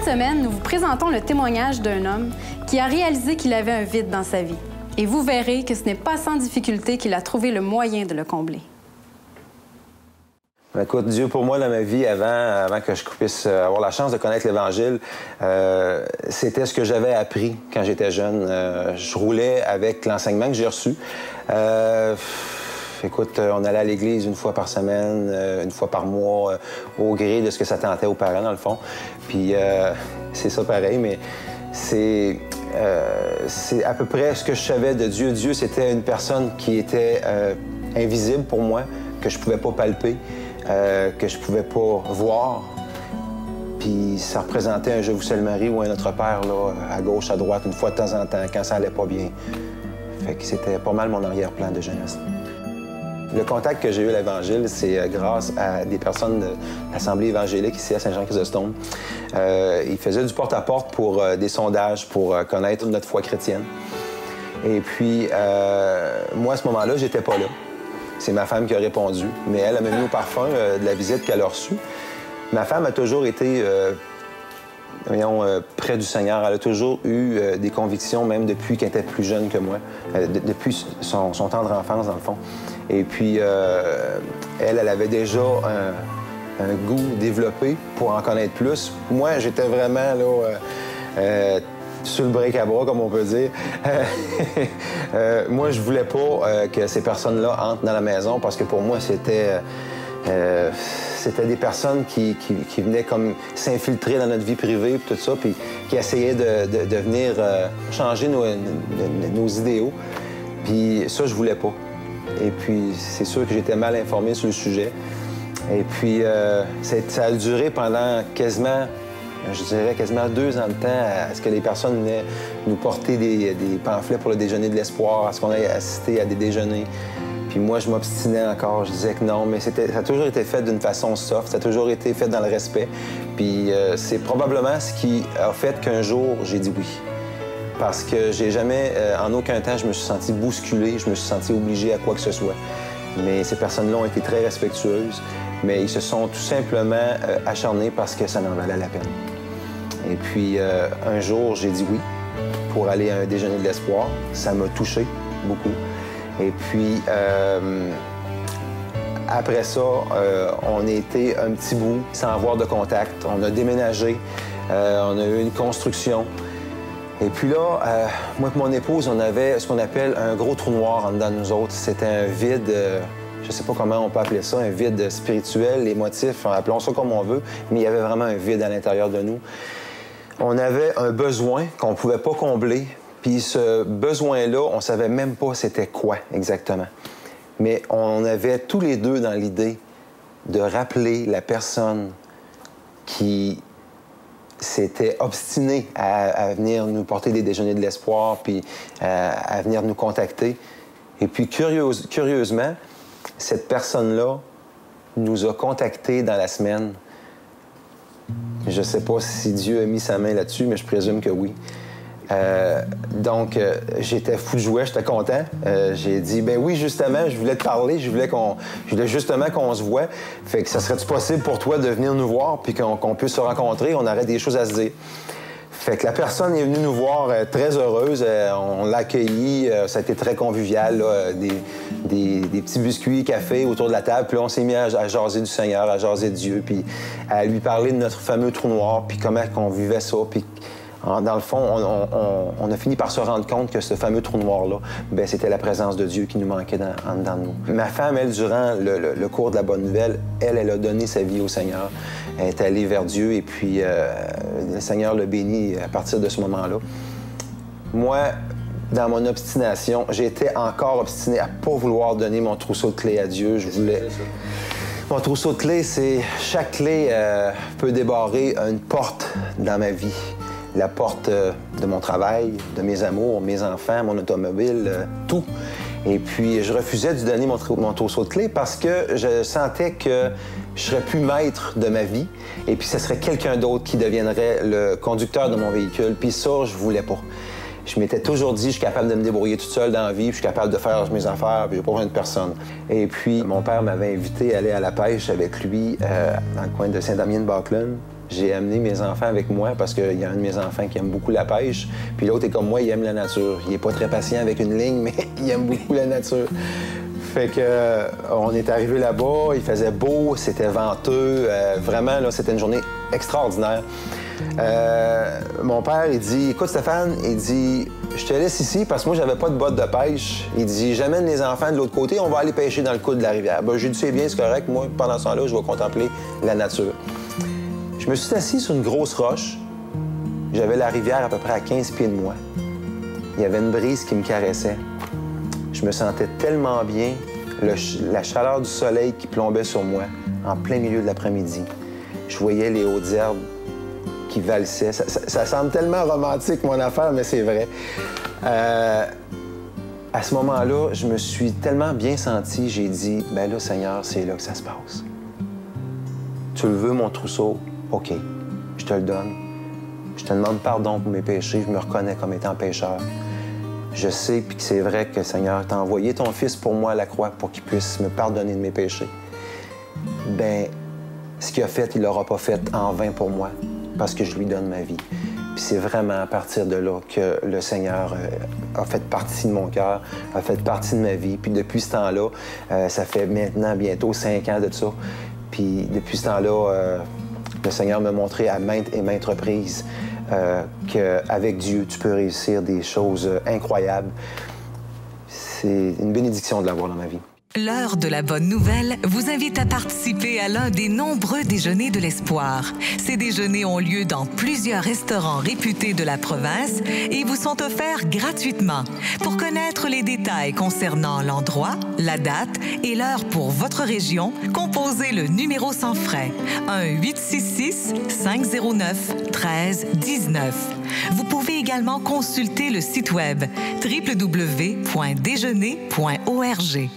Cette semaine, nous vous présentons le témoignage d'un homme qui a réalisé qu'il avait un vide dans sa vie. Et vous verrez que ce n'est pas sans difficulté qu'il a trouvé le moyen de le combler. Écoute, Dieu pour moi dans ma vie, avant que je puisse avoir la chance de connaître l'Évangile, c'était ce que j'avais appris quand j'étais jeune. Je roulais avec l'enseignement que j'ai reçu. Écoute, on allait à l'église une fois par semaine, une fois par mois, au gré de ce que ça tentait aux parents, dans le fond. Puis c'est ça pareil, mais c'est à peu près ce que je savais de Dieu. Dieu, c'était une personne qui était invisible pour moi, que je pouvais pas palper. Que je pouvais pas voir. Puis ça représentait un « Je vous salue Marie » ou un « Notre Père » là, à gauche, à droite, une fois de temps en temps, quand ça allait pas bien. Fait que c'était pas mal mon arrière-plan de jeunesse. Le contact que j'ai eu à l'Évangile, c'est grâce à des personnes de l'Assemblée évangélique ici à Saint-Jean-Chrysostome. Ils faisaient du porte-à-porte pour des sondages, pour connaître notre foi chrétienne. Et puis, moi, à ce moment-là, j'étais pas là. C'est ma femme qui a répondu, mais elle m'a mis au parfum de la visite qu'elle a reçue. Ma femme a toujours été près du Seigneur. Elle a toujours eu des convictions, même depuis qu'elle était plus jeune que moi, depuis son tendre enfance, dans le fond. Et puis, elle avait déjà un goût développé pour en connaître plus. Moi, j'étais vraiment là... sur le break-à-bras, comme on peut dire. Moi, je voulais pas que ces personnes-là entrent dans la maison parce que pour moi, c'était des personnes qui venaient comme s'infiltrer dans notre vie privée et tout ça, puis qui essayaient de venir changer nos idéaux. Puis ça, je voulais pas. Et puis, c'est sûr que j'étais mal informé sur le sujet. Et puis, ça a duré pendant quasiment 2 ans de temps à ce que les personnes venaient nous porter des pamphlets pour le déjeuner de l'espoir, à ce qu'on ait assisté à des déjeuners. Puis moi, je m'obstinais encore. Je disais que non, mais ça a toujours été fait d'une façon soft, ça a toujours été fait dans le respect. Puis c'est probablement ce qui a fait qu'un jour, j'ai dit oui. Parce que j'ai jamais, en aucun temps, je me suis senti bousculé, je me suis senti obligé à quoi que ce soit. Mais ces personnes-là ont été très respectueuses, mais ils se sont tout simplement acharnés parce que ça en valait la peine. Et puis, un jour, j'ai dit oui pour aller à un déjeuner de l'espoir. Ça m'a touché beaucoup. Et puis, après ça, on a été un petit bout sans avoir de contact. On a déménagé, on a eu une construction. Et puis là, moi et mon épouse, on avait ce qu'on appelle un gros trou noir en dedans de nous autres. C'était un vide... je sais pas comment on peut appeler ça, un vide spirituel, émotif, appelons ça comme on veut, mais il y avait vraiment un vide à l'intérieur de nous. On avait un besoin qu'on ne pouvait pas combler, puis ce besoin-là, on ne savait même pas c'était quoi exactement. Mais on avait tous les deux dans l'idée de rappeler la personne qui s'était obstinée à venir nous porter des déjeuners de l'espoir, puis à venir nous contacter. Et puis, curieusement, cette personne-là nous a contactés dans la semaine. Je ne sais pas si Dieu a mis sa main là-dessus, mais je présume que oui. Donc, j'étais fou de joie, j'étais content. J'ai dit, ben oui, justement, je voulais te parler, je voulais justement qu'on se voit. Fait que ça serait-tu possible pour toi de venir nous voir puis qu'on puisse se rencontrer? On aurait des choses à se dire. Fait que la personne est venue nous voir très heureuse. On l'a accueillie. Ça a été très convivial, là, des petits biscuits, café autour de la table. Puis là, on s'est mis à jaser du Seigneur, à jaser de Dieu, puis à lui parler de notre fameux trou noir, puis comment on vivait ça. Puis dans le fond, on a fini par se rendre compte que ce fameux trou noir-là, bien, c'était la présence de Dieu qui nous manquait en dedans de nous. Ma femme, elle, durant le cours de la Bonne Nouvelle, elle a donné sa vie au Seigneur. Elle est allée vers Dieu et puis le Seigneur l'a béni à partir de ce moment-là. Moi, dans mon obstination, j'étais encore obstiné à ne pas vouloir donner mon trousseau de clés à Dieu. Je voulais... Mon trousseau de clés, c'est... Chaque clé peut débarrer une porte dans ma vie. La porte de mon travail, de mes amours, mes enfants, mon automobile, tout. Et puis, je refusais de donner mon trousseau de clés parce que je sentais que je serais plus maître de ma vie et puis ce serait quelqu'un d'autre qui deviendrait le conducteur de mon véhicule. Puis ça, je voulais pas. Je m'étais toujours dit, je suis capable de me débrouiller toute seule dans la vie, puis je suis capable de faire mes affaires, puis j'ai pas besoin de personne. Et puis, mon père m'avait invité à aller à la pêche avec lui dans le coin de Saint-Damien-de-Baquelin. J'ai amené mes enfants avec moi parce qu'il y a un de mes enfants qui aime beaucoup la pêche. Puis l'autre est comme moi, il aime la nature. Il n'est pas très patient avec une ligne, mais il aime beaucoup la nature. Fait que on est arrivé là-bas, il faisait beau, c'était venteux. Vraiment, là, c'était une journée extraordinaire. Mon père, il dit, écoute Stéphane, il dit, je te laisse ici parce que moi, j'avais pas de bottes de pêche. Il dit, j'amène les enfants de l'autre côté, on va aller pêcher dans le coude de la rivière. Ben, j'ai dit, c'est bien, c'est correct. Moi, pendant ce temps-là, je vais contempler la nature. Je me suis assis sur une grosse roche. J'avais la rivière à peu près à 15 pieds de moi. Il y avait une brise qui me caressait. Je me sentais tellement bien, la chaleur du soleil qui plombait sur moi en plein milieu de l'après-midi. Je voyais les hautes herbes qui valsaient. Ça semble tellement romantique, mon affaire, mais c'est vrai. À ce moment-là, je me suis tellement bien senti, j'ai dit, ben là, Seigneur, c'est là que ça se passe. Tu le veux, mon trousseau? OK, je te le donne. Je te demande pardon pour mes péchés. Je me reconnais comme étant pécheur. Je sais, puis que c'est vrai que, Seigneur, t'as envoyé ton Fils pour moi à la croix pour qu'il puisse me pardonner de mes péchés. Bien, ce qu'il a fait, il l'aura pas fait en vain pour moi, parce que je lui donne ma vie. Puis c'est vraiment à partir de là que le Seigneur a fait partie de mon cœur, a fait partie de ma vie. Puis depuis ce temps-là, ça fait maintenant bientôt 5 ans de ça. Puis depuis ce temps-là, le Seigneur m'a montré à maintes et maintes reprises qu'avec Dieu, tu peux réussir des choses incroyables. C'est une bénédiction de l'avoir dans ma vie. L'heure de la bonne nouvelle vous invite à participer à l'un des nombreux déjeuners de l'espoir. Ces déjeuners ont lieu dans plusieurs restaurants réputés de la province et vous sont offerts gratuitement. Pour connaître les détails concernant l'endroit, la date et l'heure pour votre région, composez le numéro sans frais 1-866-509-1319. Vous pouvez également consulter le site web www.déjeuner.org.